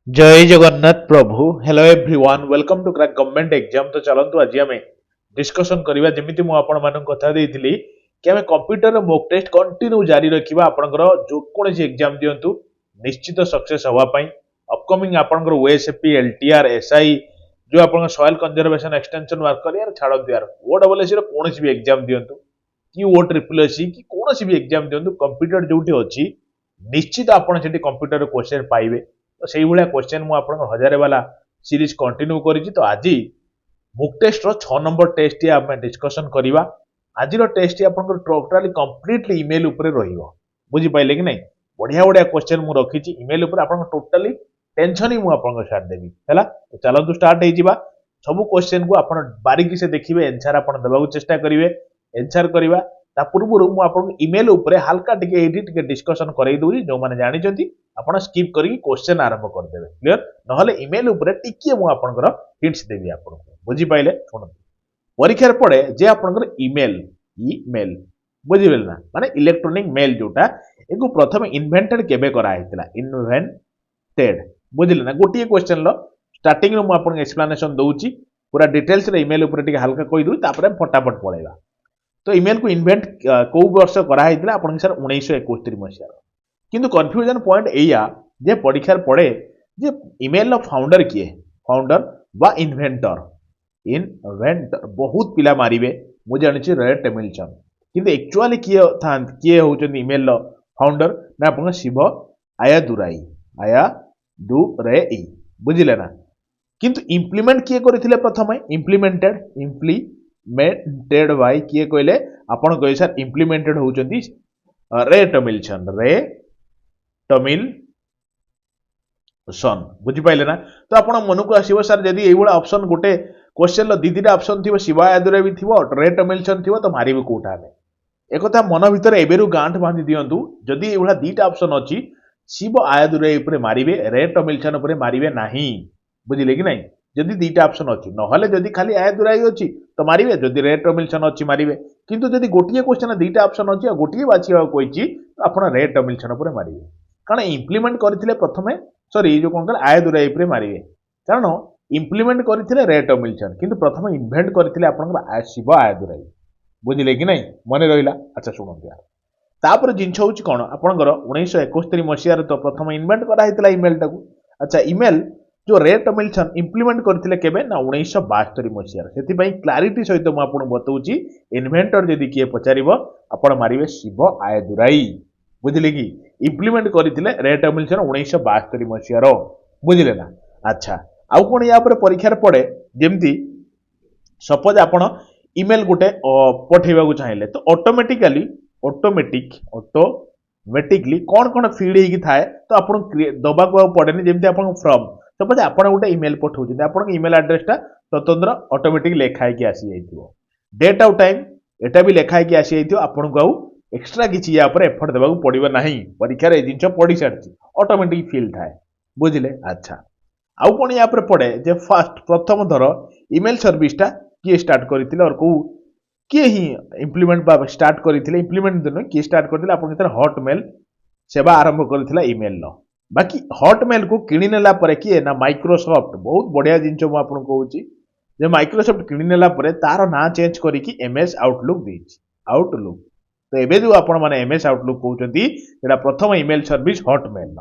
जय जगन्नाथ प्रभु hello everyone welcome to crack government exam. तो चलतु आज आम डिस्कसन करवा जमी मुझे कथा देती कि आम कंप्यूटर मॉक टेस्ट कंटिन्यू जारी रखा आपंकर जो कौन एग्जाम दिंतु निश्चित सक्सेस हाँपाई अपकमिंग आपंकर ओएसएपी एलटीआर एसआई जो आप सॉइल कंजर्वेशन एक्सटेंशन वर्कर यार छाड़ यार ओ डबल एस कौन भी एग्जाम दिंतु कि ओ ट्रिपल एस कि कौन भी एग्जाम दिंतु कंप्यूटर जो अच्छी निश्चित आपड़ से कंप्यूटर क्वेश्चन पाइबे। तो से क्वेश्चन मुझे हजार वाला सीरीज कंटिन्यू करी। तो आज मुक टेस्ट 6 नंबर टेस्ट आम डिस्कसन करवा। आज टेस्ट टोटाली कंप्लीटली इमेल उपर बुझीपारे कि नहीं बढ़िया बढ़िया क्वेश्चन मुझे रखी इमेल उपर टोटाली टेंशन ही मुझे छाड़देवी है। तो चलतु स्टार्ट हो सब क्वेश्चन को आप बारीकी से देखिए एनसर आप देवाक चेष्टा करेंगे एनसर करवा ता पूर्व मुझे इमेल उपर हल्का टे डिस्कसन कर दूसरी जो मैंने जानते आप स्किप करके क्वेश्चन आरंभ करदे क्लीयर ना इमेल उपर टिके मुझे हिंट्स देवी आपको बुझीपारे शुणु परीक्षार पड़े जे आपंकर इमेल इमेल बुझे ना माने इलेक्ट्रोनिक मेल जोटा एक प्रथम इन्वेंटेड केबे कराइला इन्वेंटेड बुझिले ना गोटे क्वेश्चन स्टार्टिंग में मुझे एक्सप्लेनेशन दूची पूरा डिटेल्स इमेल उपर टिके हल्का कही दूँ फटाफट पलैया। तो इमेल को इन्वेंट कौ वर्ष कराइला आप सर 1971 मसीहार किंतु कन्फ्यूजन पॉइंट एया जे परीक्षार पड़े जे इमेल फाउंडर किए फाउंडर बा इन्वेंटर इन्वेंटर बहुत पिला मारिबे मु जानि रे टेमिल्सन किंतु एक्चुअली किए होचन इमेल फाउंडर ना अपन शिव आया दुराई बुझिले ना किंतु इम्प्लीमेंट किए करथिले प्रथमे इम्प्लीमेंटेड बाय किए कहले आपण कहि सर इम्प्लीमेंटेड होचंती रे टमिल्सन बुझीपारे ना। तो आप मन को आसो सर जदि ये ऑप्शन गोटे क्वेश्चन दी दुटा ऑप्शन थी शिवा आदुरा भी थी रे टमिल्सन थी तो मारे कौटा एक मन भर एवं गांठ बांधि दिंतु जदि ये दुटा ऑप्शन अच्छी शिव आयादुराई मारे रे टमिल्सन मारे ना बुझिले कि नहीं जदि दुटा ऑप्शन अच्छी ना जदि खाली आयादुराई अच्छी तो मारे जदि रे टमिल्सन अच्छी मारे किंतु जदि गोटे क्वेश्चन दुटा ऑप्शन अच्छी और गोटे बाछा कही तो आप रे टमिल्सन मारे कारण इम्प्लीमेंट करते प्रथमे सॉरी जो कौन कह आयादुराई मारे कारण इम्प्लीमेंट करते रे टमिल्सन किंतु प्रथम इन्वेंट करते आप शिव आयादुराई बुझिले कि नहीं मन रहा। अच्छा शुणु यार तापर जिनस हूँ कौन आपंकर 1971 मसीह तो प्रथम इन्वेंट कराइला इमेल टाक। अच्छा इमेल जो रे टमिल्सन इम्प्लीमेंट करते केबे ना 1972 मसीह से क्लारिटी सहित मुझे बताऊँगी इन्वेंटर जदि किए पचार आपण मारे शिव आयादुराई बुझिले कि इम्प्लीमेंट करते रे टमिल्सन 1972 मसीहार बुझिले ना। अच्छा आउ कौन या परीक्षार पड़े जमती सपोज आपण इमेल गोटे पठेबा चाहिए तो ऑटोमेटिकली कौन कौन फीड होगी थाए तो आप दबा पड़ेनि जमी आप फ्रम सपोज आप गोटे इमेल पठाऊँ आप इमेल आड्रेसटा स्वतंत्र ऑटोमेटिक लेखाई आसी जाइए डेट आउ टाइम एटा भी लेखाई आसी जाइए आपन को आउ एक्सट्रा किसी या एफर्ट देवाक पड़ो ना परीक्षार जिन पढ़ी सारी ऑटोमेटिक फील थाए बुझिले। अच्छा आउ कौन या पड़े जे फास्ट प्रथम थर इमेल सर्विसटा किए स्टार्ट करते और कौ किए ही इम्प्लीमेंट स्टार्ट करते इम्प्लीमेंट दिन किए स्टार्ट करते आप हॉटमेल सेवा आरंभ करता इमेल बाकी हॉटमेल को किणीनेला किए ना माइक्रोसॉफ्ट बहुत बढ़िया जिनस मुझे कहूँ माइक्रोसॉफ्ट किणीनेला तार ना चेंज करके एमएस आउटलुक देछि आउटलुक तो एबे जो आपण माने एमएस आउटलुक कहउछंती एटा प्रथम इमेल सर्विस हॉटमेल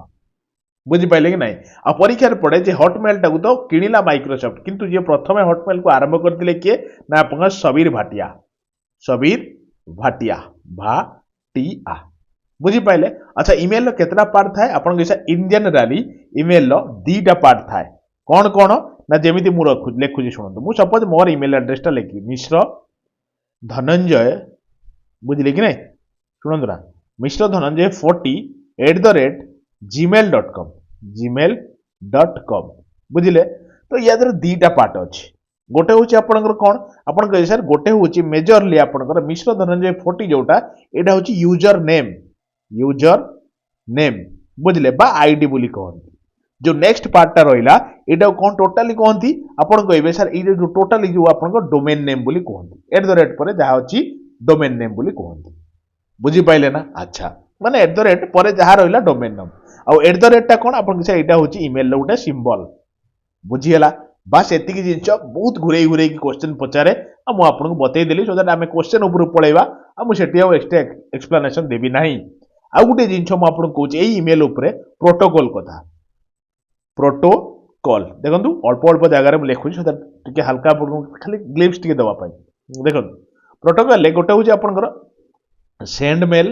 बुझीपारे कि नहीं आ परीक्षार पड़े जे हॉटमेल टाक तो किणिला माइक्रोसॉफ्ट किंतु जे प्रथम हॉटमेल को आरंभ करते किए ना आप सबीर भाटिया बुझीपारे। अच्छा इमेल केतना पार्ट थाए आपन इन जनराली इमेल दीटा पार्ट थाए कौन कौन ना जेमिति मु लिखुची शुणु मु सपोज मोर इमेल एड्रेसटा लिखी मिश्र धनंजय बुझिले कि नहीं शुणु ना मिश्र धनंजय 40 gmail.com बुझिले। तो या दीटा पार्ट अच्छी गोटे हूँ आपंकर कौन आप कहे सर गोटे हूँ मेजरली आपंकर मिश्र धनंजय 40 जोटा यहाँ हूँ यूजर नेम बुझिले बा आईडी बोली कहते जो नेक्स्ट पार्टा रहा यहाँ कौन टोटाली कहती आपड़ कहे सर ये जो टोटाली जो आप डोमेन नेम बोली कहते @ जहाँ अच्छी डोमेन नेम बोली कहते बुझीपारे ना। अच्छा माने @ पर जहाँ रहा डोमेन नेम आउ @ टा कोन आपन के एटा होची ईमेल लो गोटे सिंबल बुझियला बास एतिकी जिंच बहुत घुरे घुरे की क्वेश्चन पचारे आ मु आपन को बतै देली सो दैट आमे क्वेश्चन ऊपर पळेबा आ मु सेठी आ एक्स्ट्रा एक्सप्लेनेशन देबी नाही आ गुटे जिंच मु आपन को ए ईमेल ऊपर प्रोटोकॉल कथा प्रोटोकॉल देखंतु अल्प अल्प जगह रे लिखु सो दैट टिके हल्का खाली ग्लिम्स टिके दवा पाई देखंतु प्रोटोकॉल ले गोटे होची आपन को सेंड मेल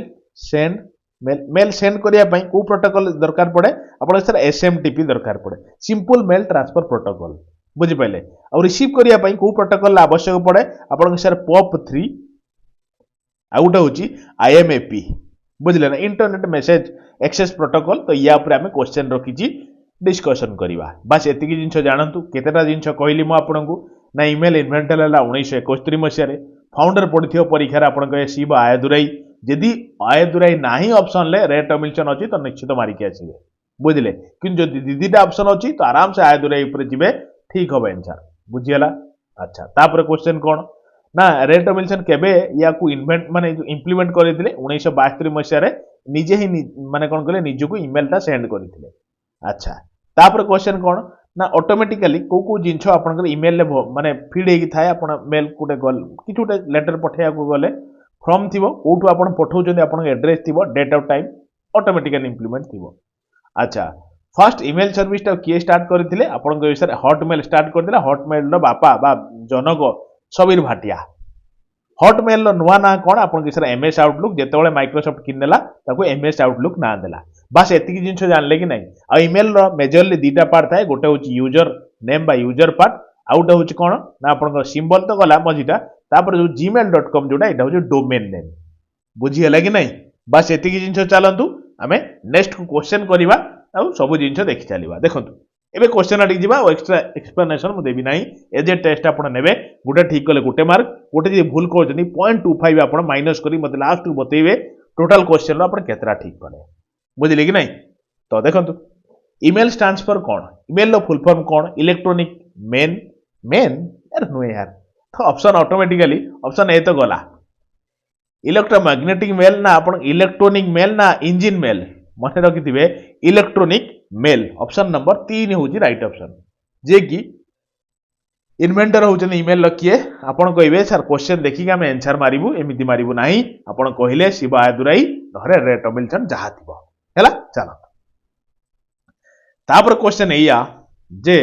मेल सेंड करिया पई को प्रोटोकॉल दरकार पड़े आपन सर एसएमटीपी दरकार पड़े सिंपल मेल ट्रांसफर प्रोटोकॉल बुझि पाइले और रिसीव करिया पई को प्रोटोकॉल आवश्यक पड़े आपन सर POP3 आ गोटे होची IMAP बुझले ना इंटरनेट मैसेज एक्सेस प्रोटोकॉल तो या ऊपर हमें क्वेश्चन रखिची डिस्कशन करिवा बस एतिकी जिंस जानतु केतेटा जिंस कहली मु आपन को ना ईमेल इन्वेंटर हला 1971 मसिया रे फाउंडर पड़िथियो परीक्षा रे आपन कहे शिव आयदुराई जदि आयदुराई नाही ऑप्शन ले रेट मिलचन अछि तो निश्चित मारी के आसीबे बुझले किंतु जदि दीदीटा ऑप्शन अछि तो आराम से आयदुराई ऊपर जिबे ठीक होबे आंसर बुझियला अच्छा तापर क्वेश्चन कोन ना रेट मिलचन केबे या को इन्वेंट माने इंप्लीमेंट करिथिले 1972 मसिया रे निजे ही माने कोन कहले निजको ईमेल ता सेंड करिथिले अच्छा तापर क्वेश्चन कोन ना ऑटोमेटिकली को जिंस आपन ईमेल ले माने फीड हेगी थाए आपन मेल कुटे गल किछुटे लेटर पठेया को गले फ्रॉम थिबो कोठु आपन पठौचंदी आपन एड्रेस थिबो date of time automatically implement थिबो अच्छा फर्स्ट ईमेल सर्विस ता किए स्टार्ट करथिले आपन को सर हॉटमेल स्टार्ट करथिला हॉटमेल रो बापा बा जनक सबीर भाटिया हॉटमेल रो नुवा ना कोन आपन के सर एमएस आउटलुक जेतेबेले माइक्रोसॉफ्ट किननेला ताको एमएस आउटलुक ना देला बस एतिकी जिंस जानले कि नहीं आ ईमेल रो मेजरली दीटा पार्ट थाए गोटे होची यूजर नेम बा यूजर पार्ट आउट होची कोन ना आपन सिंबल तो गला मजिटा तापर जो gmail.com जोडा एटा होची डोमेन नेम बुझी हला कि नहीं बस एतिकी जिंस चलंतु हमें नेक्स्ट क्वेश्चन करिवा आ सब जिंस देखि चलिबा देखंतु एबे क्वेश्चन आडी जिबा एक्स्ट्रा एक्सप्लेनेशन मु देबी नाही एजे टेस्ट आपन नेबे गुटे ठीक कले गुटे मार्क गुटे जे भूल करजनी 0.25 आपन माइनस करी मते लास्ट को बतेबे टोटल क्वेश्चन रो आपन केतरा ठीक कले बुझिले कि नहीं तो देखंतु ईमेल स्टैंड्स फॉर कोन ईमेल रो फुल फॉर्म कोन इलेक्ट्रॉनिक मेन यार नो यार तो ऑप्शन ऑटोमेटिकली ऑप्शन ए तो गला इलेक्ट्रोमैग्नेटिक मेल ना आपन इलेक्ट्रॉनिक मेल ना इंजिन मेल मने रखिथिबे इलेक्ट्रॉनिक मेल ऑप्शन नंबर 3 होची राइट ऑप्शन जे कि इन्वेंटर होचन ईमेल लखिए आपन कहबे सर क्वेश्चन देखि के हम आंसर मारिबु एमिति मारिबु नाही आपन कहिले शिव आयदुराई धरे रेट मिलचन जहा थिबो हैला चलो तापर क्वेश्चन एया जे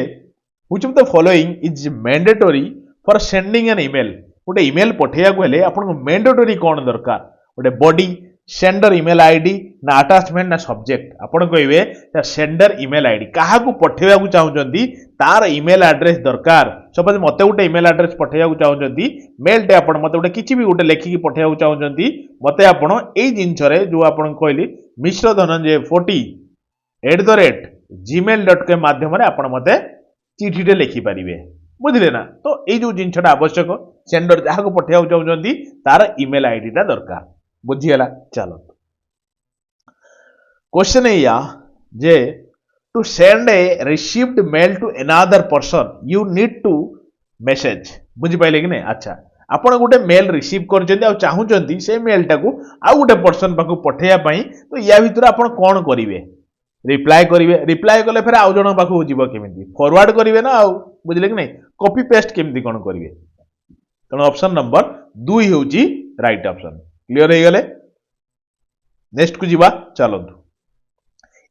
which of the following is mandatory for sending an email गोटे ईमेल पठेया को हेले आपन मैंडेटरी कोन दरकार गोटे बॉडी सेंडर ईमेल आईडी ना अटैचमेंट ना सब्जेक्ट आपन कहबे सेंडर ईमेल आईडी काहा को पठेया को चाहउचंदी तार ईमेल एड्रेस दरकार सपोज मते गोटे ईमेल एड्रेस पठेया को चाहउचंदी मेल टे आपन मते गोटे किछि भी गोटे लेखि की पठेया को चाहउचंदी मते आपन एई जिंस रे जो आपन कहली मिश्र धनंजय 40 @gmail.com माध्यम रे आपन मते चिठी टे लिखि परिबे बुझिले ना तो एई जो जिंसटा आवश्यक सेंडर जहा को पठेया को चाहउचंदी तार ईमेल आईडी टा दरकार बुझियला चलो क्वेश्चन एया जे to send a received mail to another person you need to message बुझि पाइले कि नहीं अच्छा आपण गोटे मेल रिसीव करजंदी आ चाहुचंदी से मेल टाकू आ गोटे पर्सन पाकू पठेया पई तो या भितर आपण कोन करिवे रिप्लाई कले फिर आउ जण पाकू जीव केमिति फॉरवर्ड करिवे ना आउ बुझिले कि नहीं कॉपी पेस्ट केमिति कोन करिवे तण ऑप्शन नंबर 2 होउची राइट ऑप्शन क्लियर हो गले नेक्स्ट को जीवा चलंतु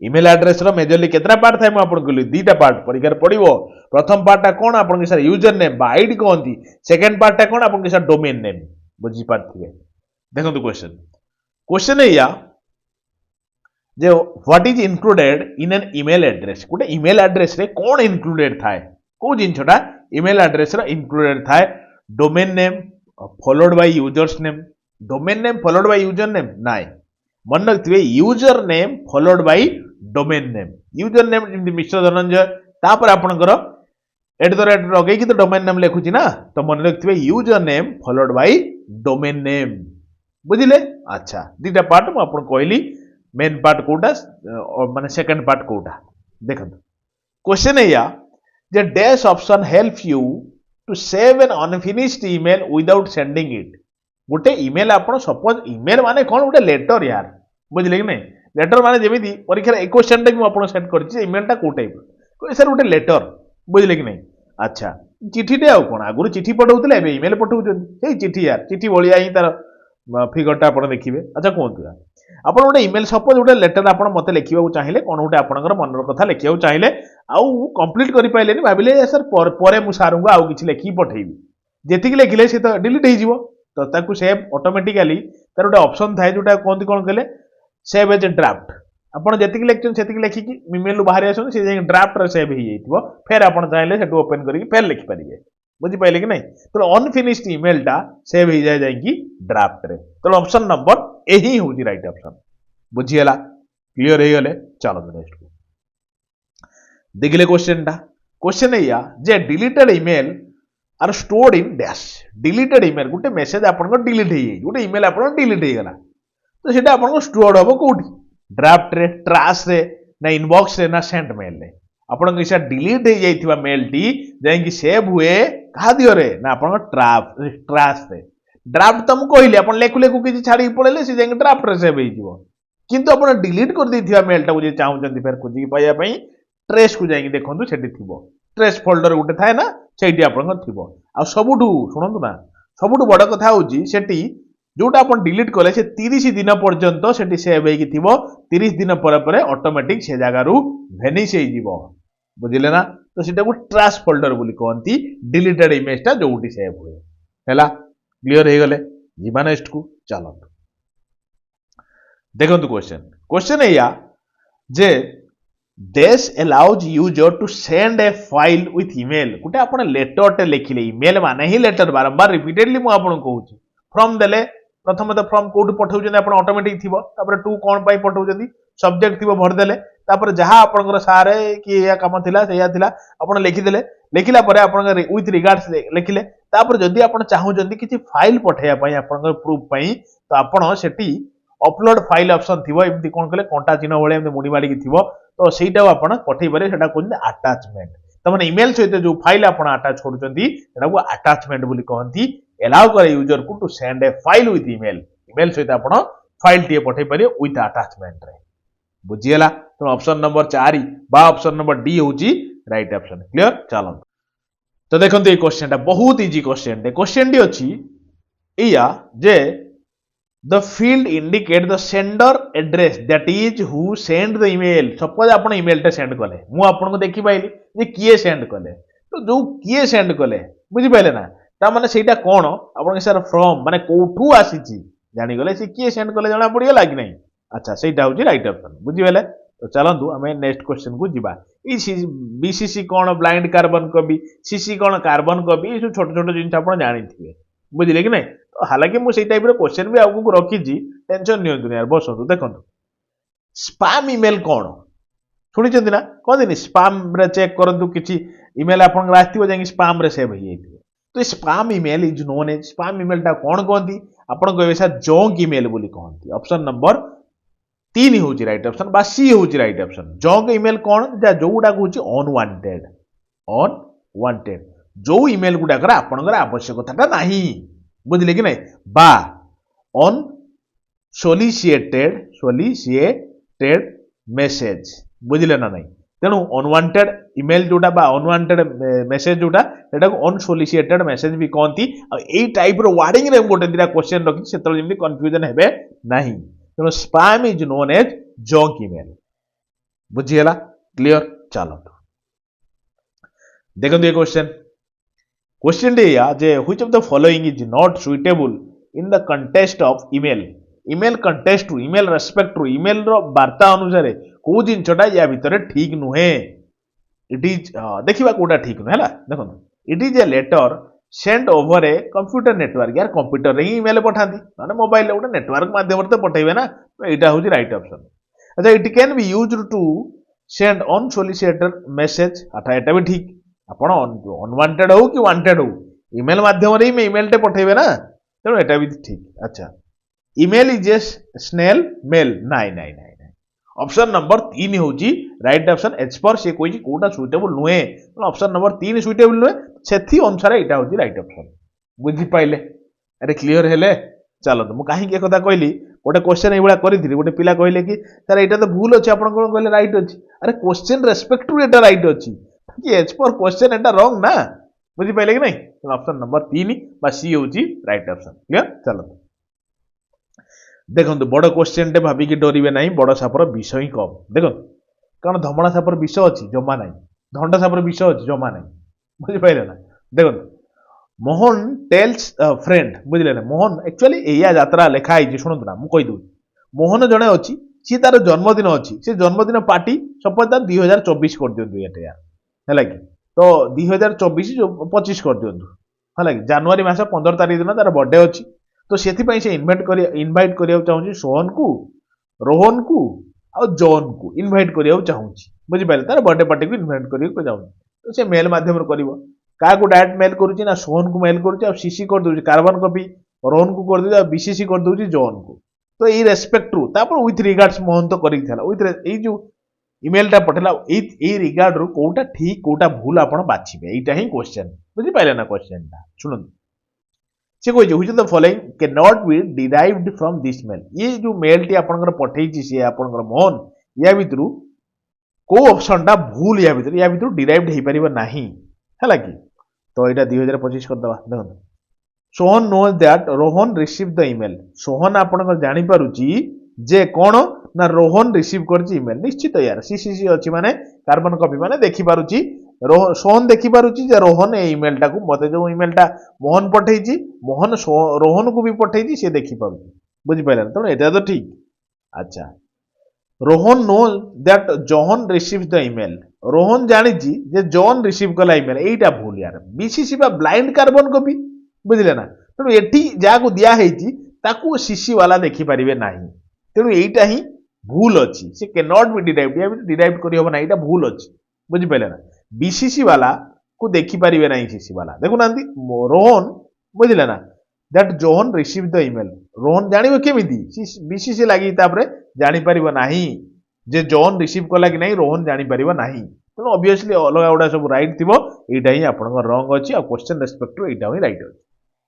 ईमेल एड्रेस रो मेजरली केतरा पार्ट थाय म आपन कहली दीटा पार्ट परीक्षा रे पडिवो प्रथम पार्टटा कोन आपन के सर यूजर नेम बा आईडी कोनती सेकंड पार्टटा कोन आपन के सर डोमेन नेम बुझी पाथिबे देखंतु क्वेश्चन है या जे what is included in an email address गोटे ईमेल एड्रेस रे कोन इंक्लूडेड थाय को जिंसटा ईमेल एड्रेस रो इंक्लूडेड थाय domain name followed by users name domain name followed by user name नाइ मन रखिबे user name followed by domain name user name जिमि मिश्र धनंजय तापर आपनकर @ लगे कि तो डोमेन नेम लिखुची ना तो मन रखिबे user name followed by domain name बुझिले अच्छा दीटा पार्ट म आपन कहली मेन पार्ट कोटा माने सेकंड पार्ट कोटा देखंतु क्वेश्चन है या जे dash option help you to save an unfinished email without sending it गोटे ईमेल आपन सपोज ईमेल माने कोन गोटे लेटर यार बुझिले कि नहीं लेटर माने जेमिति परीक्षा ए क्वेश्चन टा भी आपण सेट करछि ईमेल टा को टाइप को सर गोटे लेटर बुझले कि नहीं अच्छा चिठी टे आ कोन आगुर चिठी पठाउतले एबे ईमेल पठाउछन सेई चिठी यार चिठी भलिया ही तार फिगर टा आपण देखिबे अच्छा कोंतु आपण गोटे ईमेल सपोज गोटे लेटर आपण मते लिखिबा चाहिए कोन गोटे आपणकर मनर कथा लिखिबा चाहिए आउ कंप्लीट करि पाइलेनी भाबिले सर परे मु सारंगु आउ किछि लिखि पठेइबी जेतिक लिखिले से तो डिलीट हो जिवो तो ताकू सेव ऑटोमेटिकली तार गोटे ऑप्शन थाए जोटा कोंति कोन कहले सेव एज ड्राफ्ट आपण जेतिक लिखछन सेतिक लिखिकी ईमेल बाहर आसन से जे ड्राफ्ट रे सेव ही जइतबो फिर आपण चाहिले सेटू ओपन करिके फिर लिखि परिबे बुझी पाइले कि नहीं तो अनफिनिश्ड ईमेल टा सेव ही जाय जायकी ड्राफ्ट रे तो ऑप्शन नंबर ए ही होजी राइट ऑप्शन बुझियला क्लियर हे गले चलो नेक्स्ट को देखिले क्वेश्चन या जे deleted email are stored in dash deleted email गोटे मेसेज आपन डिलीट हे गोटे ईमेल आपन डिलीट हे गला तो सेटा आपन स्टोर्ड होबो कोठी ड्राफ्ट रे ट्रैश रे ना इनबॉक्स रे ना सेंट मेल रे आपन कैसा डिलीट हे जाइथिबा मेल टी जाई कि सेव हुए कहा दियो रे ना आपन ट्रैश रे ड्राफ्ट तुम कहले आपन लेखु लेखु किछि छाडी पळेले से जाई ड्राफ्ट रे सेव हे जिवो किंतु आपन डिलीट कर देथिबा मेल टा जे चाहउचंती फेर खोजी पाया पई ट्रेस को जाई देखंतु सेठी थिबो ट्रेस फोल्डर गोटे थाए ना सेठी आपन थिबो आ सबुठु सुनंतु ना सबुठु बड़ कथा होउची सेठी जोटा अपन डिलीट कले से 30 दिन पर्यंत सेठी सेव हेकी थिबो 30 दिन पर पर ऑटोमेटिक से जगह रु भेनिश हे जिवो बुझिले ना तो सेटा को ट्रैश फोल्डर बोली कहंती डिलीटेड इमेज टा जोउटी सेव हुए हैला क्लियर हे गले जीवा नेक्स्ट को चलो देखंतु क्वेश्चन है या जे this allows user to send a file with email गोटे आपण लेटर टे लिखिले ईमेल माने ही लेटर बारंबार रिपीटेडली मु आपण कहूची फ्रॉम देले प्रथम तो फ्रॉम कोड पठाउछन आपण ऑटोमेटिक थिबो तापर टू कोन पाई पठाउछन सब्जेक्ट थिबो भर देले तापर जहां आपनकर सारे कि या काम थिला सेया थिला आपण लिखि देले लिखिला परे आपण विथ रिगार्ड्स लिखिले तापर जदी आपण चाहउछन किछि फाइल पठाया पई आपनकर प्रूफ पई तो आपण सेठी अपलोड फाइल ऑप्शन थिबो एमती कोन कले कंटा चिन्ह भले एमती मुडी माडी थिबो तो सेटा आपण पठेइ पारे सेटा कोन अटैचमेंट त माने ईमेल सहित जो फाइल आपण अटैच करूचंती सेटा को अटैचमेंट बोली कहंती अलाउ करे यूजर को to send a file with email email सहित आपण फाइल टिए पठेइ पारे विथ अटैचमेंट रे बुझियला तो ऑप्शन नंबर 4 बा ऑप्शन नंबर डी होची राइट ऑप्शन क्लियर चलो तो देखंतु ए क्वेश्चन टा बहुत इजी क्वेश्चन डी अछि इया जे the field indicate the sender address that is who send the email suppose आपण ईमेल टे सेंड कले मु आपण को देखि पाइली जे किए सेंड कले तो जो किए सेंड कले बुझि पाइले ना ता माने सेटा कोन आपण के सर फ्रॉम माने कोठू आसीची जानि गले से किए सेंड कले जाना पड़िया लाग नहीं अच्छा सेटा होजी राइट ऑप्शन बुझि पाइले तो चलंतु हमें नेक्स्ट क्वेश्चन को जिबा ई बीसीसी कोन ब्लाइंड कार्बन कवि सीसी कोन कार्बन कवि ई छोट छोट जिंस आपण जानि थिबे बुझिले कि नहीं तो हालांकि मुझे टाइप क्वेश्चन भी आगु रखी टेंशन नहीं यार बसतु देखो स्पैम ईमेल कौन शुणी ना कहते स्पैम रे चेक करंतु किछि ईमेल आपन आस्थिबो जाई स्पैम रे सेव हो तो spam email is known as spam email टा कौन कहती आपन कहबे सर जंक ईमेल बोली कहती ऑप्शन नंबर 3 होची राइट ऑप्शन बा सी होची राइट ऑप्शन जंक ईमेल कौन जोटा कहूची अनवांटेड जो ईमेल गुडा कर आपनकर आवश्यकता नाही बुझिले कि नहीं बा ऑन सोलिसिएटेड मेसेज बुझिले ना नहीं तेणु अनवांटेड ईमेल जोटा बा अनवांटेड मेसेज जोटा एटा को अनसोलिसिएटेड मेसेज भी कहती आ एई टाइप रो वार्डिंग रे गोटे दिरा क्वेश्चन रखि सेतल जेमि कंफ्यूजन हेबे नाही तेणु spam is known as junk email बुझियला क्लियर चलो देखो ये क्वेश्चन डे या जे which of the following is not suitable in the context of email context to email respect to email रो वार्ता अनुसार को जिनछटा या भीतर ठीक नुहे इट इज देखिबा कोटा ठीक न हैला देखो it is a letter send over a computer network यार कंप्यूटर रे ईमेल पठांती माने मोबाइल रे नेटवर्क माध्यम रे पठाइबे ना तो एटा होजी राइट ऑप्शन अच्छा it can be used to send unsolicited message अथा एटा भी ठीक आपण अनवांटेड हो कि वांटेड हो ईमेल माध्यम रे ईमेल टे पठेबे ना तेणु एटा भी ठीक अच्छा email is a snail mail नहीं ऑप्शन नंबर 3 होची राइट ऑप्शन एच पर से कोई कोटा सुइटेबल नुहे ऑप्शन नंबर 3 सुइटेबल नुहे सेथि अनुसार एटा होची राइट ऑप्शन बुझी पाइले अरे क्लियर हेले चलो तो मु काहे के कथा कहली गोटे क्वेश्चन ये करी गोटे पिला कहले कि सर यहाँ तो भूल अच्छे आप कहले राइट अच्छी अरे question respect to Etah right अच्छी कि एज पर क्वेश्चन एटा रॉन्ग ना बुझिपारे कि नहीं ऑप्शन नंबर 3 बा सी हूँ राइट ऑप्शन क्लियर चलो देखो बड़ क्वेश्चन टे भाविकी डरवे ना बड़ सापर विष ही कम देखो कारण धमणा सापर विष अच्छी जमा ना धंडा सापर विष अच्छी जमा ना बुझिपारे ना देखो मोहन टेल्स फ्रेंड बुझे ना मोहन एक्चुअली या यात्रा लिखाई शुणु ना मुझे कहीदे मोहन जड़े अच्छी सी तार जन्मदिन अच्छी से जन्मदिन पार्टी सपोज तार 2024 कर दिंतु है कि तो 2024 25 कर दिंतु है कि जनवरी मास 15 तारीख दिन तार बर्थडे अच्छी तो से इनभाइट करिया चाहूँ सोहन को रोहन को आ जॉन को इनभाइट करिया चाहूँ बुझिपारे तार बर्थडे पार्टी को इनभाइट करिया चाहूँ तो से मेल माध्यम कर क्या डायरेक्ट मेल करुच्ची ना सोहन को मेल करुच्ची सीसी कर दूसरी कार्बन कपी रोहन को कर दूसरी बीसीसी कर दूसरी जॉन को तो ये रेस्पेक्ट टू तापर विथ रिगार्ड्स मोहन तो करी विथ जो इमेल टा पठेला ए रिगार्ड रू कोटा ठीक कोटा भूल आपण बाछिबे एटा ही क्वेश्चन बुझि पाइले ना क्वेश्चन टा सुनन से कोइ जे the following can not be derived from this mail ये जो मेल टी आपनकर पठेइची से आपनकर मोहन या भितरु को ऑप्शन टा भूल या भितरु डिराइव्ड हे परिबो नाही हैला कि तो एटा 2025 कर दबा देखो Sohan knows that Rohan receive the email Sohan आपनकर जानि पारुची जे कोन ना रोहन रिसीव करची ईमेल निश्चित यार सीसीसी अछि माने कार्बन कॉपी माने देखि पारुची सोहन देखि पारुची जे रोहन ए ईमेल टा को मते जो ईमेल टा मोहन पठेइची मोहन रोहन को भी पठेइची से देखि पारुची बुझि पाइला त एटा तो ठीक अच्छा Rohan know that John receive the email Rohan जानिची जे जॉन रिसीव कला ईमेल एटा भूल यार बीसीसी बा ब्लाइंड कार्बन कॉपी बुझिले ना तेणु एठी जाको दिया हेची ताकू सीसी वाला देखि परिबे नाही तेणु एटा ही भूल अच्छी से कैन नॉट बी डिराइव्ड या डिराइव्ड करी होबा ना एटा भूल अच्छी बुझि पाइले ना बीसीसी वाला को देखि परिबे नाही सीसी वाला देखु नांदी रोहन बुझिले ना that John receive the email Rohan जानिबो केमिति बीसीसी लागि तापरे जानि परिबो नाही जे जोहन रिसीव कला कि नाही रोहन जानि परिबो नाही तेणु ऑब्वियसली अलग गुड़ा सब राइट थिबो एटा ही आपनकर रॉन्ग अछि आ question respect to Etah he right अछि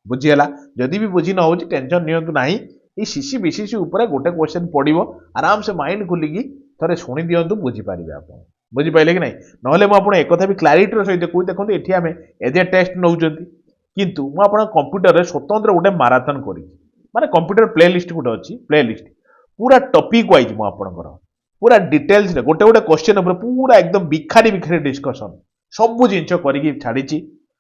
बुझी हला जदि भी बुझी न होची टेंशन नियंतु नाही ई सीसी बीसीसी ऊपर गोटे क्वेश्चन पड़िबो आराम से माइंड खुलिकी थरे सुनी दियंतु बुझी पारिबे आपण बुझी पाइले कि नाही नहले म आपण एक कथा भी क्लैरिटी सहित कहू देखंतु एठी हमें एजे टेस्ट नउचंती किंतु म आपण कंप्यूटर रे स्वतंत्र गोटे मैराथन करी माने कंप्यूटर प्लेलिस्ट गोटे अछि प्लेलिस्ट पूरा टॉपिक वाइज म आपणकर पूरा डिटेल्स रे गोटे गोटे क्वेश्चन ऊपर पूरा एकदम बिखारी बिखारी डिस्कशन सब जिंस करिकी छाड़ीची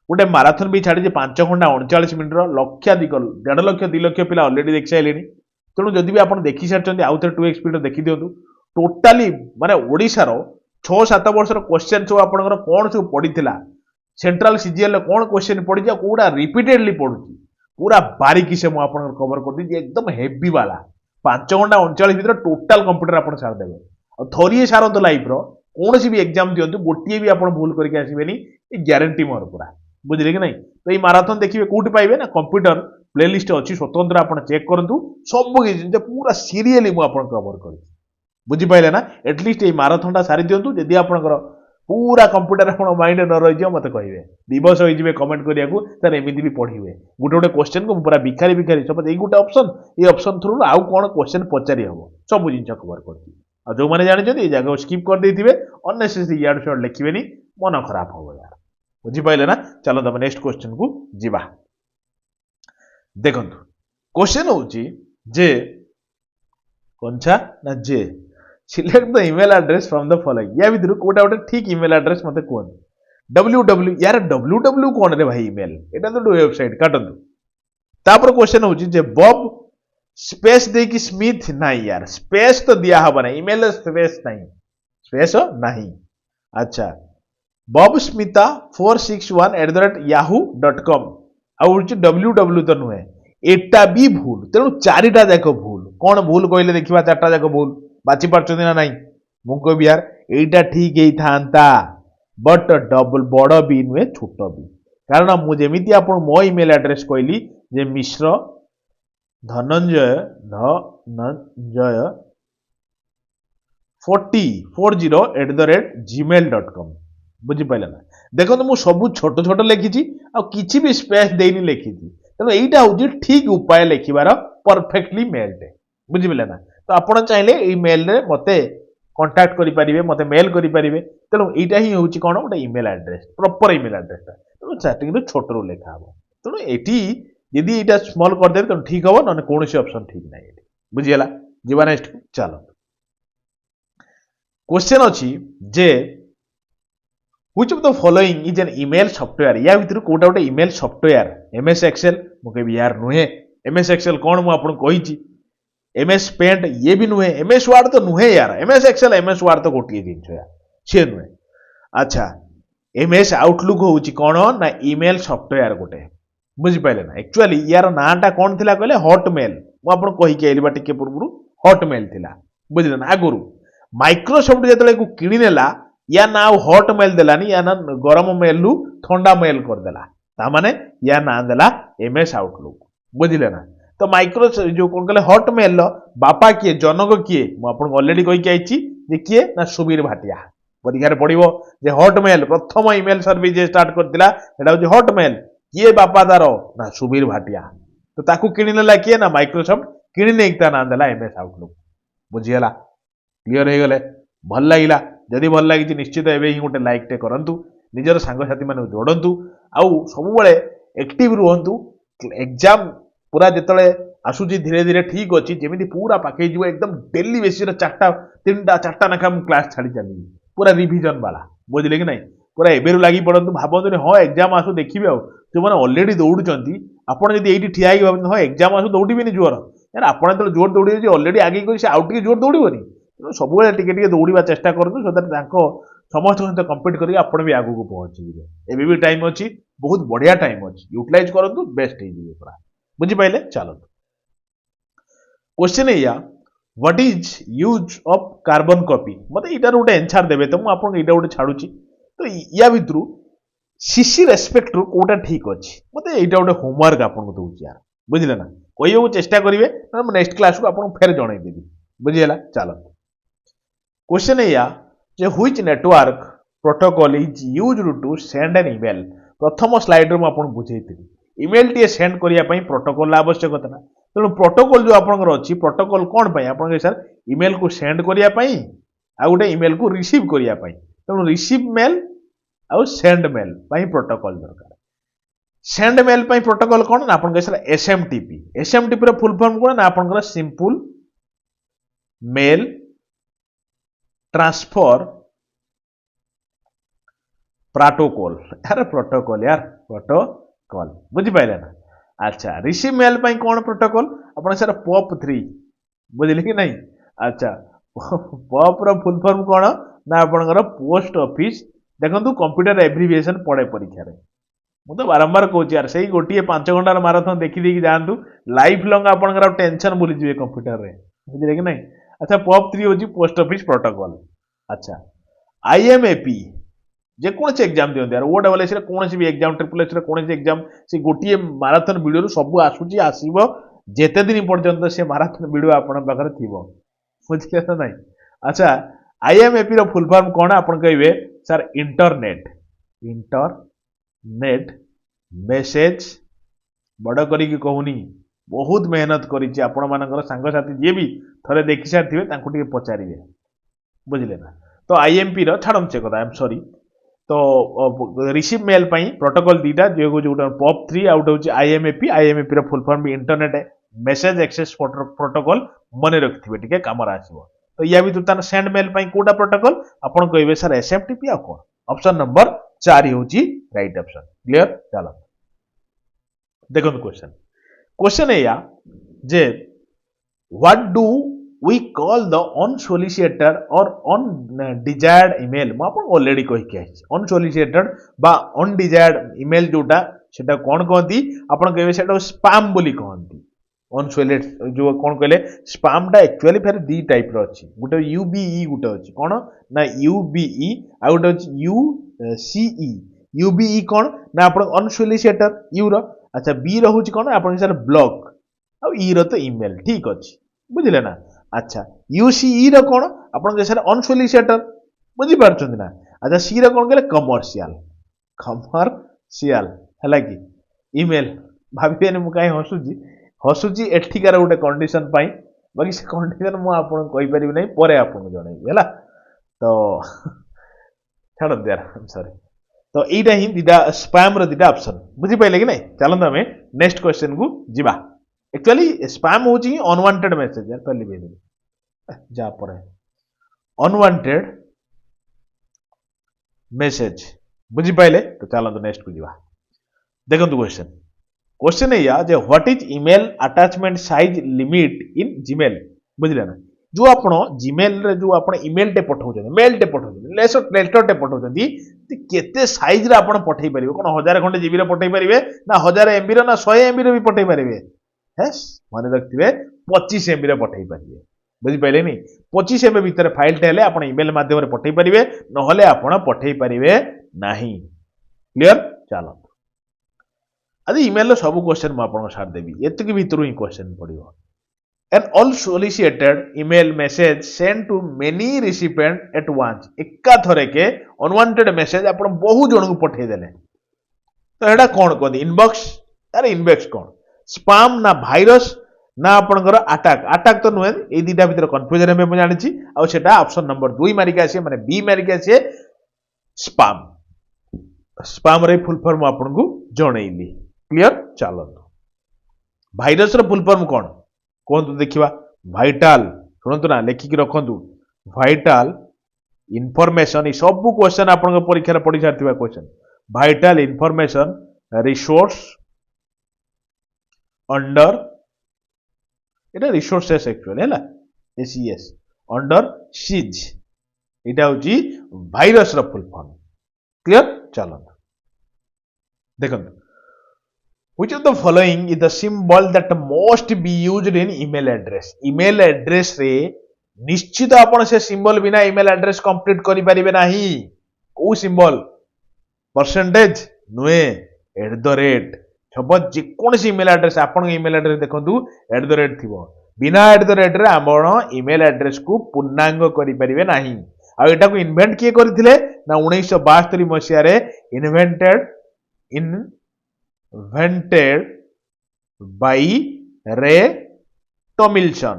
गोटे माराथन भी छाड़ी 5 घंटा 39 मिनिट लक्षाधिक 1.5 लक्ष 2 लक्ष पिला ऑलरेडी देखि साइले तेणु जदि भी आपण देखि सारचंदी आउ थे 2x स्पीड देखि दियंतु टोटाली माने ओडिसा रो 6-7 वर्ष रो क्वेश्चन सब आपनकर कोन सब पडिथिला सेंट्रल सीजीएल रे कोन क्वेश्चन पड़ी जा कोडा रिपीटेडली पडुची पूरा बारीकी से मु आपनकर कवर कर दी एकदम हेवी वाला 5 घंटा 39 भीतर टोटल कंप्यूटर आपण सार देबे और थोरिए सारंत लाइफ रो कोन सी भी एग्जाम दियंतु गोटिए भी आपण भूल करके आसीबेनी ए ग्यारंटी मोर पूरा बुझिले कि नहीं तो ये माराथन देखिए कौटी पाइबे ना कंप्यूटर प्लेलिस्ट अच्छी स्वतंत्र आप चेक करूँ सब किसी पूरा सीरियली मुझे कवर कर बुझी पाइले ना एटलिस्ट ये माराथन टा सारी दिंतु जदि आपंकर पूरा कंप्यूटर आप माइंड न रही मत कहे दिवस हो कमेंट करिया सर एमती भी पढ़े गोटे गोटे क्वेश्चन को पूरा बिखारी बिखारी सपोज ये गोटे ऑप्शन ये ऑप्शन थ्रू आउ कौन क्वेश्चन पचारि हम सब जिन कवर कर जो मैंने जानते ये जगह स्किप कर देते अननेसेसरी यार शॉर्ट लिखिए मन खराब हम यार बुझिपारे ना चलो तब नेक्स्ट क्वेश्चन को जीवा देखो क्वेश्चन होची जे कोनछा ना जे select the email address from the following या भितर कोटा गोटे ठीक ईमेल एड्रेस मते कोन www यार www कोन रे भाई ईमेल एटा तो वेबसाइट काटंतु तापर क्वेश्चन होची जे बॉब स्पेस दे कि स्मिथ नहीं यार स्पेस तो दिया हबा ना ईमेल स्पेस नहीं अच्छा बॉब स्मिता 461@yahoo.com आउची www तो नुहे एटा भी भूल तेणु चारिटा जाक भूल कौन भूल कहले देखिबा चारटा जाक भूल बाची पारछथि ना नहीं मु कहबि यार एटा ठीक हेई थांता बट डबल बड़ बी नुहे छोट बी कारण मु जेमिति आपण मो ईमेल एड्रेस कहली जे मिश्र धनंजय 4040@gmail.com बुझिपारे ना देखो तो मुझे सब छोट छोट लिखी किसी भी स्पेस देनी लिखी तेणु यहीटा हूँ ठीक उपाय लिखार परफेक्टली मेल्ड बुझिले ना तो आपण चाहिले ई मेल रे मते कांटेक्ट करि परिबे मते मेल करि परिबे तेणु एटा ही होउची कोन गोटे email address proper email address तेणु चैटिंग रे छोट रू लेखा हबो तेणु एटी यदि एटा स्मॉल कर देबे तो ठीक हबो नने कोनोसी ऑप्शन ठीक नै एटी बुझियला जीवा नेक्स्ट चलो क्वेश्चन अछि जे which of the following is an email software या भितर कोटा गोटे ईमेल सॉफ्टवेयर एमएस एक्सेल मु कहबी यार नुहे एमएस एक्सेल कोन मु आपन कहिची एमएस पेंट ये भी नुहे एमएस वर्ड तो नुहे यार एमएस एक्सेल एमएस वर्ड तो गोटिए जिंस यार से नुहे अच्छा एमएस आउटलुक होउची कोन ना ईमेल सॉफ्टवेयर गोटे बुझि पाइले ना एक्चुअली यार नाटा कोन थिला कहले हॉटमेल मु आपन कहि के एलिबा टिके पूर्वरु हॉटमेल थिला बुझिले ना आगुरु माइक्रोसॉफ्ट जेतले को किनि नेला या ना हॉटमेल देलानी या ना गरम मेल रु ठंडा मेल कर देला ता माने या ना देला एमएस आउटलुक बुझिले ना तो माइक्रो जो कोन कहले हॉटमेल लो बापा किए जनक किए मु आपन ऑलरेडी कहि के आइची जे किए ना सुबीर भाटिया परीक्षा रे पडिबो जे हॉटमेल प्रथम ईमेल सर्विस जे स्टार्ट करतिला एटा हो हॉटमेल किए बापा दारो ना सुबीर भाटिया तो ताकू किनि नेला किए ना माइक्रोसॉफ्ट किनि नै ता ना देला एमएस आउटलुक बुझियला क्लियर हे गले भल लागिला जदि भल लगी निश्चित एवं ही गोटे लाइक टे करंतु निजर सांग साथी माने जोड़ंतु आउ सब बेले एक्टिव रुहंतु एग्जाम पूरा जेतले आसुची धीरे धीरे ठीक अछि जेमिति पूरा पाके जिवो एकदम डेली बेसिस रे चारटा तीनटा चारटा नखा मु क्लास छाड़ी चली पूरा रिवीजन वाला बुझले कि नहीं पूरा एबेरु लागि पड़ंतु भाबंतु हां एग्जाम आसु देखिबे आ जो माने ऑलरेडी दौड़ुचंती आपण जदि एठी ठिया ही भाबंतु हां एग्जाम आसु दौड़िबेनी जोर यार आपण तो जोर दौड़ी ऑलरेडी आगे कोइ से आउट के जोर दौड़िबोनी सब टिके टिके दौड़ा चेष्टा करूँ सो दैट समस्त सहित कम्पीट करके आपण भी आगू पहुंचे एबी भी टाइम अच्छी बहुत बढ़िया टाइम अच्छी यूटिलाइज करूँ बेस्ट हो पूरा बुझिपारे चलो क्वेश्चन या what is use of carbon copy मत यार गोटे एंसर देवे तो मुझे यहाँ गोटे छाड़ुची तो या भितर सीसी रेस्पेक्ट रू कोटा ठीक अच्छी मत यहाँ गोटे होमवर्क आपको दूसरी यार बुझे ना कह चेष्टा करेंगे नेक्स्ट क्लास को आपको फेर जनईदेवी बुझीगला चलो क्वेश्चन या which network protocol is used to send an email प्रथम स्लाइड रे आपन बुझेइथि ईमेल टी सेंड करिया पई प्रोटोकॉल आवश्यकता ना तेणु प्रोटोकॉल जो आपनकर अछि प्रोटोकॉल कोन पई आपन सर ईमेल को सेंड करिया पई आ गोटे ईमेल को रिसीव करिया पई तेणु रिसीव मेल आ सेंड मेल पई प्रोटोकॉल दरकार सेंड मेल पई प्रोटोकॉल कोन ना आपन सर एसएमटीपी रो फुल फॉर्म कोन ना आपनकर सिंपल मेल ट्रांसफर प्रोटोकॉल यार प्रोटोकॉल यार प्रोटोकॉल बुझी पाइले ना अच्छा रिसीव मेल पई कोन प्रोटोकॉल अपन सर पॉप 3 बुझिले कि नहीं अच्छा पॉप रो फुल फॉर्म कोन ना आपनकर पोस्ट ऑफिस देखंतु कंप्यूटर एब्रिविएशन पड़े परीक्षा रे मु तो बारंबार कहूँ यार सही गोटे 5 घंटार माराथन देखी देखी जातु लाइफ लंग आपनकर टेंशन भूली जीवे कंप्यूटर रे बुझिले कि नहीं अच्छा पॉप 3 होची पोस्ट ऑफिस प्रोटोकॉल अच्छा आईएमएपी जे कौन से एग्जाम दियंती यार ओ डबल एस रे कौन भी एग्जाम ट्रिपल एस रे कौन से एग्जाम से गोटिए माराथन वीडियो रो सब आसुची आसीबो जेते दिन पर्यंत से माराथन वीडियो आपन पाखरे थिबो बुझिले ना नहीं अच्छा आईएमएपी रो फुल फॉर्म कोन आपन कहबे सर इंटरनेट मैसेज बड़ करी की कहूनी बहुत मेहनत करिछि आपण मानकर सांग साथी जे भी थरे देखि साथिबे तांको टिके पचारिबे बुझिले ना तो आईएमपी रो छाड़म से कथा आई एम सॉरी तो रिसीव मेल पई प्रोटोकॉल दीटा जो जोटा पॉप 3 आउट होची आईएमएपी रो फुल फॉर्म भी इंटरनेट मैसेज एक्सेस प्रोटोकॉल मने रखथिबे टिके कामर आसीबो तो या भी तान सेंड मेल पई कोटा प्रोटोकॉल आपण कहबे सर एसएमटीपी आ कोन ऑप्शन नंबर 4 होची राइट ऑप्शन क्लियर चलो देखो क्वेश्चन है या जे what do we call the unsolicited और अनडिजायर्ड ईमेल मु आपन ऑलरेडी कहि के आछि अनसोलिसिटेड बा अनडिजायर्ड ईमेल जोटा सेटा कोन कहंती आपन कहबे सेटा स्पैम बोली कहंती अनसोलिसिटेड जो कोन कहले स्पैम टा एक्चुअली फेर दी टाइप रो अछि गुटे यूबीई गुटे अछि कोन ना यूबीई आ गुटे अछि यूसीई यूबीई कोन ना आपन अनसोलिसिटेड यू रो अच्छा बी रहउछि कोन आपन सर ब्लॉक आ ई रो तो ईमेल ठीक अछि बुझिले ना अच्छा यूसीई रो कोन आपन के सर अनसोलिसिटेड बुझि पारछन ना अच्छा सी रो कोन कहले कमर्शियल हला कि ईमेल भाबिबेन मु काई हसुजी एठिकार गोटे कंडीशन पाई बाकी से कंडीशन मु आपन कहि परिबि नै परे आपन जणैबि हला तो छाड़ यार आई एम सॉरी तो एटा ही दिटा स्पैम रो दिटा ऑप्शन बुझि पाइले कि नै चलन हमें नेक्स्ट क्वेश्चन को जिबा एक्चुअली स्पैम होची अनवांटेड मैसेज यार पहले भी जा पर अनवांटेड मैसेज बुझि पाइले तो चलन नेक्स्ट को जिबा देखंतु क्वेश्चन क्वेश्चन है या जे what is email attachment size limit in Gmail बुझले ना जो आपण जीमेल रे जो आपण ईमेल टे पठाउछन मेल टे पठाउछन लेटर टे पठाउछन केते साइज रे आपण पठाई परिबे कोन 1000 खंडे जीबी रे पठाई परिबे ना 1000 एमबी रे ना 100 एमबी रे भी पठाई परिबे यस माने रखथिबे 25 एमबी रे पठाई परिबे बुझि पाइले नी 25 एमबी भीतर फाइल टे हेले आपण ईमेल माध्यम रे पठाई परिबे न होले आपण पठाई परिबे नाही क्लियर चलो आदि ईमेल सब क्वेश्चन मु आपन साथ देबी एतकी भीतर ही क्वेश्चन पड़िबो an all solicited email message send to many recipient at once एका थरे के अनवांटेड मैसेज आपन बहु जन को पठे देले तो एडा कोन कोदी इनबॉक्स अरे इनबॉक्स कोन स्पैम ना वायरस ना आपनकर अटैक अटैक तो नुहे ए दिटा भीतर कंफ्यूजन में जानि छी आ सेटा ऑप्शन नंबर 2 मारि के आसी माने बी मारि के आसी स्पैम स्पैम रे फुल फॉर्म आपन को जणैली क्लियर चलो भाइरस रो फुल फॉर्म कोन कोन देखिबा वाइटल सुनंतु ना लेखि के रखंतु वाइटल इंफॉर्मेशन ई सब क्वेश्चन आपन परीक्षा रे पढि सारथिबा question vital information resource under एटा रिसोर्सेस एक्चुअली हैला एसईएस अंडर सीज एटा होची वायरस रो फुल फॉर्म क्लियर चलो देखंतु which of the following is the symbol that most be used in email address email address रे निश्चित आपण से सिंबल बिना ईमेल एड्रेस कंप्लीट करि परिबे नाही को सिंबल परसेंटेज नुए @ सब जे कोन सी ईमेल एड्रेस आपण ईमेल एड्रेस देखंतु @ थिबो बिना @ रे आपण ईमेल एड्रेस को पूर्णांग करि परिबे नाही आ एटा को इन्वेंट किए करथिले ना 1972 मसिया रे invented by रे टॉमिल्सन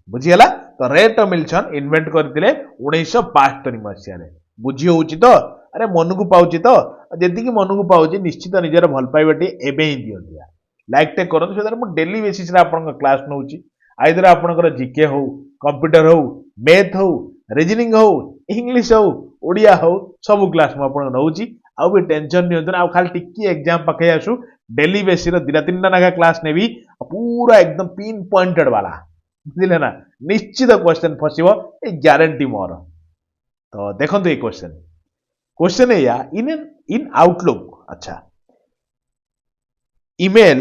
बुझियला तो रे टॉमिल्सन इन्वेंट करथिले 1972 मसिया रे बुझी होउची तो अरे मन को पाउची तो जदी कि मन को पाउची निश्चित निजर भल पाइबेटी एबे ही दियंदिया लाइक टे करन सेदार मु डेली बेसिस रे आपन क्लास नउची आइदर आपन जीके हो कंप्यूटर हो मैथ हो रीजनिंग हो इंग्लिश हो ओडिया हो सब क्लास मु आपन नउची आ भी टेंशन नहीं होता खाली टिकी एग्जाम पके आसु डेली बेसिस दिना 3टा नागा क्लास नेबी पूरा एकदम पिन पॉइंटेड वाला बुझिले ना निश्चित क्वेश्चन फसिबो ए गारंटी मोर तो देखंतु ए क्वेश्चन है या इन आउटलुक अच्छा email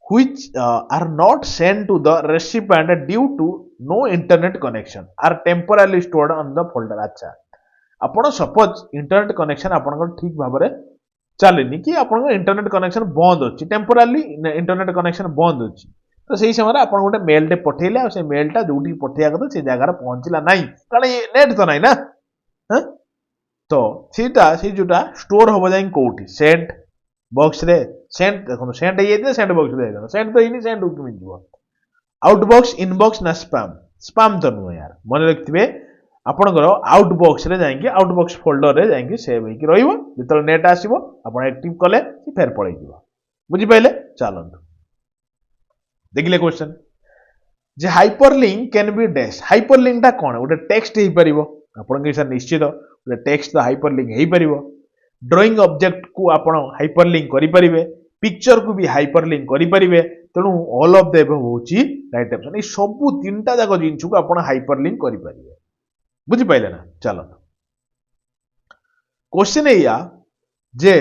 which are not sent to the recipient due to no internet connection are temporarily stored on the folder अच्छा आपण सपोज इंटरनेट कनेक्शन आपण ठीक भाव में चलेनी कि आपण इंटरनेट कनेक्शन बंद अच्छी टेम्पोराली इंटरनेट कनेक्शन बंद अच्छी तो सही समय आप गोटे मेल टे पठेले आ से मेलटा जो पठेया कथा से जगार पहुंचला ना कारण नेट तो ना हाँ तो सीटा सी जोटा स्टोर हम जाए कौटी सेंट बॉक्स रे सेंट देखो सेंट ये सेंट बॉक्स रे सेंट तो इनी सेंट को मिल जीवो आउटबॉक्स इनबॉक्स ना स्पैम स्पैम तो नुह यार मन रखिथे आपनकर आउटबॉक्स रे जाएंगे आउटबॉक्स फोल्डर रे जाएंगे सेव होई कि रहिबो जेतल नेट आसीबो आपण एक्टिव कले कि फेर पळै जीवो बुझि पाइले चलंतु देखिले question J hyperlink can be dash hyperlink ता कोन ओटे टेक्स्ट हेई परिबो आपण के सर निश्चित ओटे टेक्स्ट तो हाइपरलिंक हेई परिबो ड्राइंग ऑब्जेक्ट को आपण हाइपरलिंक करि परिबे पिक्चर को भी हाइपरलिंक करि परिबे तेनु ऑल ऑफ द एबव होची राइट ऑप्शन ए सब तीनटा जाको जिंस को आपण हाइपरलिंक करि परिबे बुझी पाइले ना चलो क्वेश्चन है या जे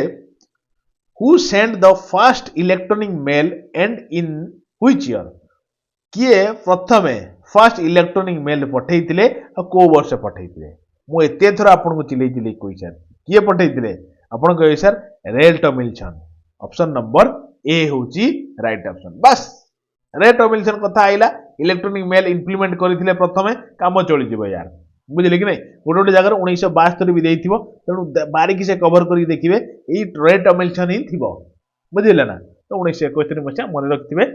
who send the first electronic mail and in which year किए प्रथमे फर्स्ट इलेक्ट्रॉनिक मेल पठेइतिले आ को वर्ष पठेइतिले मु एते थरा आपन को चिलेइतिले क्वेश्चन किए पठेइतिले आपन कहे सर रे टॉमिल्सन ऑप्शन नंबर ए होची राइट ऑप्शन बस रे टॉमिल्सन कथा आइला इलेक्ट्रॉनिक मेल इंप्लीमेंट करथिले प्रथमे काम चली जिवो यार बुझिले कि नहीं गोटे गोटे जगह 1972 भी देइथिबो तेणु बारीकी से कवर करी देखिबे एई रे टॉमिल्सन ही थिबो बुझिले ना तो 1971 मसिया मन रखथिबे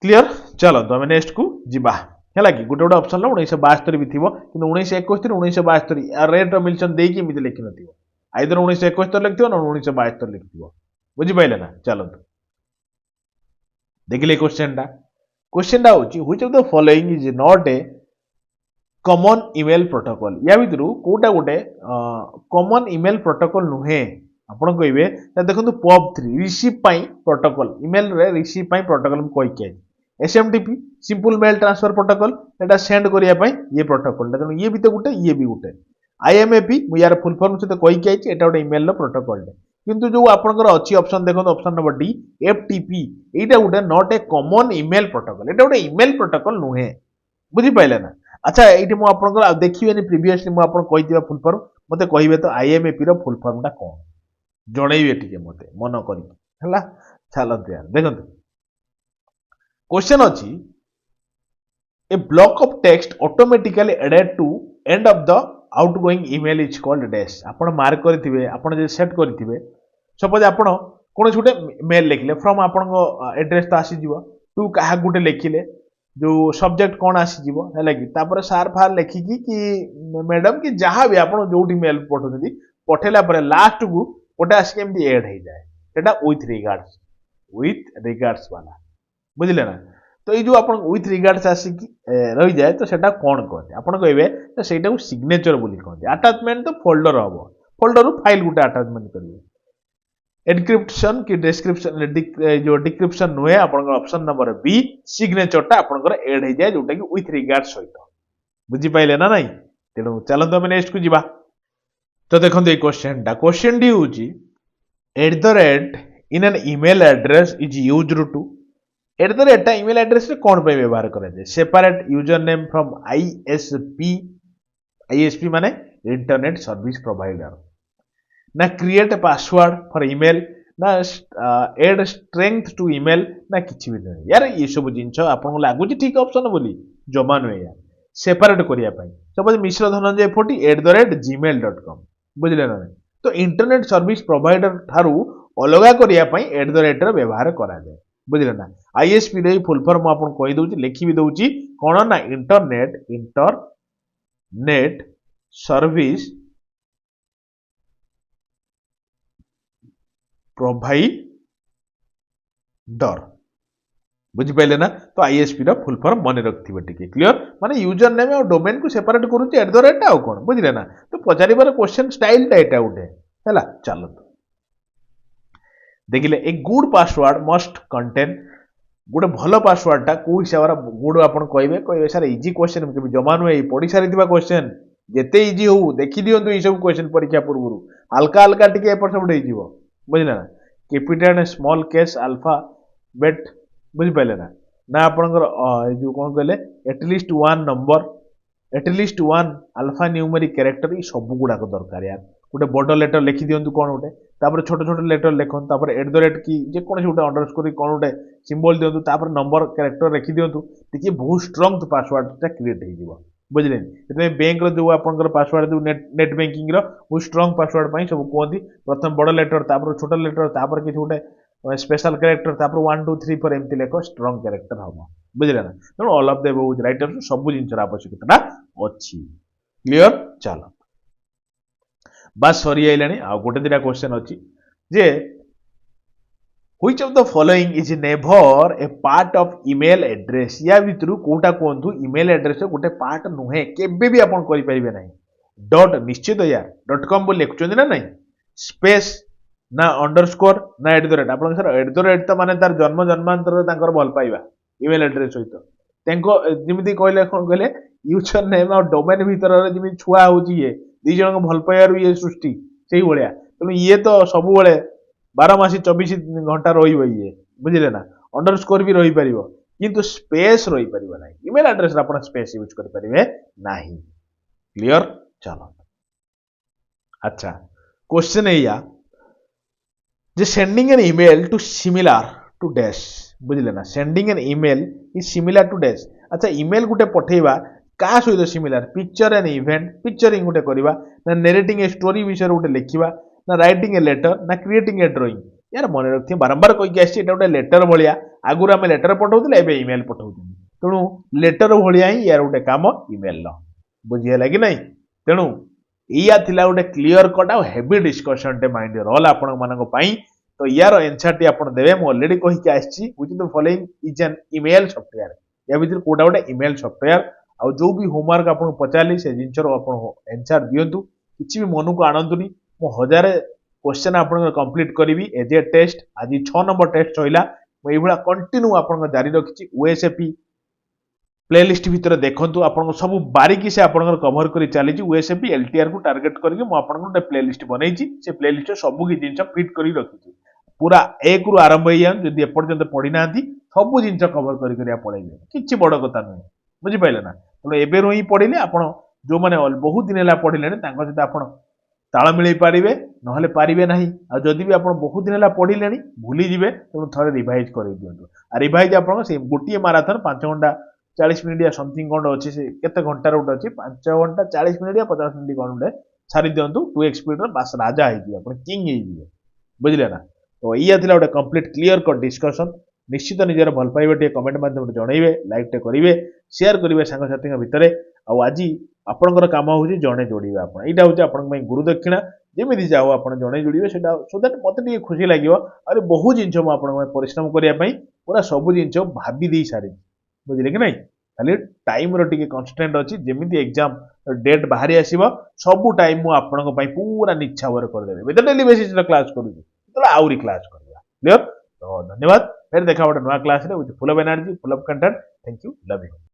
क्लियर चलतु आम नेक्स्ट को जीवा है कि गोटे गोटे ऑप्शन 1972 भी थी कि 1971 1972 रेट मिलसन देकी लिखि न आइदर 1971 लिखिथ ना 1972 लिखिथ बुझिपारे ना चलतु देखिले क्वेश्चन हूँ which of the following is not a common email protocol या भितर कोटा गोटे कॉमन ईमेल प्रोटोकॉल नुहे आपण कहे देखो POP3 रिसीव प्रोटोकॉल ईमेल रे रिसीव प्रोटोकॉल कही SMTP simple mail transfer protocol एटा सेंड करिया पई ये प्रोटोकॉल तेणु ये भी तो गोटे ये भी गोटे IMAP मु यार फुल फॉर्म सहित कही आइछि एटा गोटे ईमेल रो प्रोटोकॉल किंतु जो आपनकर अछि ऑप्शन देखो ऑप्शन नंबर डी FTP एटा गोटे not a common email protocol एटा गोटे ईमेल प्रोटोकॉल नुहे बुझी पाइले ना अच्छा ये मुझे आपको देखिए प्रीवियसली मुझे आपको कही फुल फॉर्म मत कहे तो IMAP रो फुल फॉर्मटा कौन जनइबे टिके मते मन करिक हला चलते यार देखंतु क्वेश्चन अछि a block of text automatically added to end of the outgoing email is called dash आपण मार्क करथिबे आपण जे सेट करथिबे सपोज आपण कोन छोटे मेल लिखले फ्रॉम आपण एड्रेस तो आसी जीवो टू काहा गुटे लिखिले जो सब्जेक्ट कौन आसीजी है कि तापर सार फार लिखिकी कि मैडम कि जहाँ भी आप जो मेल पठाऊँ पठेला लास्ट को गोटे आसिक एमती एड हो जाए सेटा विथ रिगार्ड्स वाला बुझे ना तो ये जो आप विथ रिगार्ड्स आसिक रही जाए तो सेटा कौन कहते आप कहे तो सहीटा सिग्नेचर बोली कहते अटाचमेंट तो फोल्डर हम फोल्डर फाइल गोटे अटाचमेंट करेंगे एनक्रिप्शन कि डिस्क्रिप्शन जो डिक्रिप्शन नुहे ऑप्शन नंबर बी सिग्नेचरटा आपनकर ऐड हो जाए जोटा कि विथ रिगार्ड सहित बुझी पाइले ना नहीं तेणु चलते आम नेक्स्ट को जीवा तो देखो ये क्वेश्चन डी हूँ @ in an email address is used to @ email address रे कौन पे व्यवहार करा जाए separate user name from ISP माने इंटरनेट सर्विस प्रोवाइडर ना क्रिएट पासवर्ड फॉर ईमेल ना एड स्ट्रेंथ टू ईमेल ना किछि भी नहीं यार ये सब जिंस आपन लागुची ठीक ऑप्शन बोली जमा नुहे यार सेपरेट करिया पई सपोज मिश्र धनंजय 40 @gmail.com बुझले ना तो इंटरनेट सर्विस प्रोवाइडर थारू अलगा करिया पई @ रो व्यवहार करा जाए बुझले ना ISP रे फुल फॉर्म आपन कहि दउची लिखि भी दउची कोन ना इंटरनेट सर्विस प्रोवाइडर बुझिपारे ना तो ISP रो फुल फॉर्म मन रखिथिबे टिके क्लियर माने यूजर नेम और डोमेन को सेपरेट करूची @ आ कोन बुझिले ना तो पचारिबार क्वेश्चन स्टाइल टा एटा उठे हैला चलो देखिले a good password must contain गोटे भलो पासवर्ड टा को हिसाब रे गुड आपन कहबे सर इजी क्वेश्चन के जमा नुहे पढ़ी सारिथिबा क्वेश्चन जेते इजी हो देखि दियंतु ई सब क्वेश्चन परीक्षा पूर्व हल्का हल्का टिके एपर सब हो बुझले ना कैपिटल स्मॉल केस अल्फा बेट बुझिपारे ना ना आपनकर जो कौन कहले at least one number at least one alpha numeric character ये सब गुड़ाक दरकार यार गोटे बड़ लेटर लिखि दिंतु कौन गोटे तापर छोट छोट लेटर लिखन तापर @ की जेकोसी गोटे अंडरस्कोर कौन गोटे सिंबल दिंतु तापर नंबर कैरेक्टर लिखि दिंतु टिके बहुत स्ट्रांग पासवर्ड क्रिएट हो बुझे से बैंक जो आपंकर पासवर्ड जो नेट बैंकिंग बहुत स्ट्रांग पासवर्ड सब कहती प्रथम बड़ लेटर तापर छोट लेटर तापर किसी गोटे स्पेशल कैरेक्टर तापर 1 2 3 4 एमती लेख स्ट्रांग कैरेक्टर हम बुझे ना तेणु all of the above right answer सब जिनसर आवश्यकता अच्छी क्लियर चलो बस सरी आइलानी आ गोटे दिटा क्वेश्चन अच्छी जे which of the following is never a part of email address या भितर कोटा कहतु ईमेल एड्रेस गोटे पार्ट नुहे केबे भी आपन करि परिबे नाही डॉट निश्चित यार .com बोल लिखुचंदी ना नहीं स्पेस ना अंडरस्कोर ना @ आपन सर @ तो माने तार जन्म जन्मांतर तांकर भल पाइबा ईमेल एड्रेस सहित तेंको जेमिति कहले कोन कहले यूजर नेम और डोमेन भीतर जेमि छुआ होची ये दी जन भल पाइबार ये सृष्टि सेही भलिया तनु ये तो सब बेले 12 मासी 24 घंटा रहिबो ये बुझिले ना अंडरस्कोर भी रही परिबो किंतु स्पेस रही परिबो नाही ईमेल एड्रेस रा आपण स्पेस यूज कर परिबे नाही क्लियर चलो अच्छा क्वेश्चन है या जे sending an email to similar to dash बुझिले ना sending an email is similar to dash अच्छा ईमेल गुटे पठेबा का सहित similar picture an event picturing गुटे करबा ना नरेटिंग ए स्टोरी विषय गुटे लिखिबा ना राइटिंग ए लेटर ना क्रिएटिंग ए ड्राइंग यार मन रखिए बारंबार कहीकि आसी गोटे लेटर भाया आगुरी आम लेटर पठाऊले एवं इमेल पठाऊँ तेणु लेटर भाया ही यार गोटे कम इमेल बुझीगला कि नहीं तेणु या थिला गोटे क्लीयर कट आउ हेवी डिस्कशन टे माइंड रोल आपण मानक पई तो यार आंसर टी आपण देबे मु ऑलरेडी कहि के आछि which the following is an email software या भीतर कोडा गोटे ईमेल सॉफ्टवेयर आउ जो भी होमवर्क आपण पचारली से जिंचर आपण आंसर दियंतु किछि भी मन को आनंदुनी मु हजार क्वेश्चन आपण कंप्लीट करिवि एज ए टेस्ट आज 6 नंबर टेस्ट होइला मु एभला कंटिन्यू आपण जारी रखिछि ओएसएपी प्लेलिस्ट भितर देखंतु आपण सब बारीकी से आपण कवर करी चली ओएसएपी एलटीआर को टार्गेट करके मु आपण गोटे प्लेलिस्ट बनैछि से प्लेलिस्ट सब की जिंस फिट करी रखिछि पूरा एक रु आरंभ होइया जदि एपर्यंत पढ़ी नांती सब जिंस कवर करी करिया पळैबे किछि बड़ कथा नै बुझि पाइले ना तो एबे रो ही पढ़िले आपण जो माने बहुत दिन हला पढ़िले तांको सहित आपण ताल मिलई पारिबे नहले पारिबे नाही आ जदि भी आपण बहुत दिन हला पढ़िले भूली जिवे तेणु थरे रिवाइज करि दियंतु आ रिवाइज आपण से गोटिए माराथन 5 घंटा 40 मिनिट या समथिंग कौन अच्छी से केते घंटार गोटे अच्छी 5 घंटा 40 मिनिट या 50 मिनिट कौन गोटे छाड़ी दिंतु 2x स्पीड बास राजा हो किंग हो बुझे ना तो या गोटे कंप्लीट क्लीयर कट डिस्कसन निश्चित निजर भल पाइबे टे कमेंट माध्यम जनइबे लाइक टे करिवे शेयर करिवे सांग साथी भितर आ आज आपणकर काम होची जणे जोड़िबे आपण एटा होची आपण पई गुरु दक्षिणा जेमिति जाओ आपण जणे जोड़िबे सेटा सो दैट मते टे खुशी लागिवो अरे बहुत जिंस म आपण परिश्रम करिया पई पूरा सब जिंस भाबी देई सारी बुझिले कि नहीं खाली टाइम रो टिके कन्स्टेंट अछि जेमिति एग्जाम डेट बाहरी आसीबो सब टाइम मु आपणक पई पूरा निच्छा वर कर देबे विद डेली बेसिस रे क्लास करू तो आउरी क्लास करबा क्लियर तो धन्यवाद फिर देखा गोटे नया क्लास रे with full of energy full of content thank you love you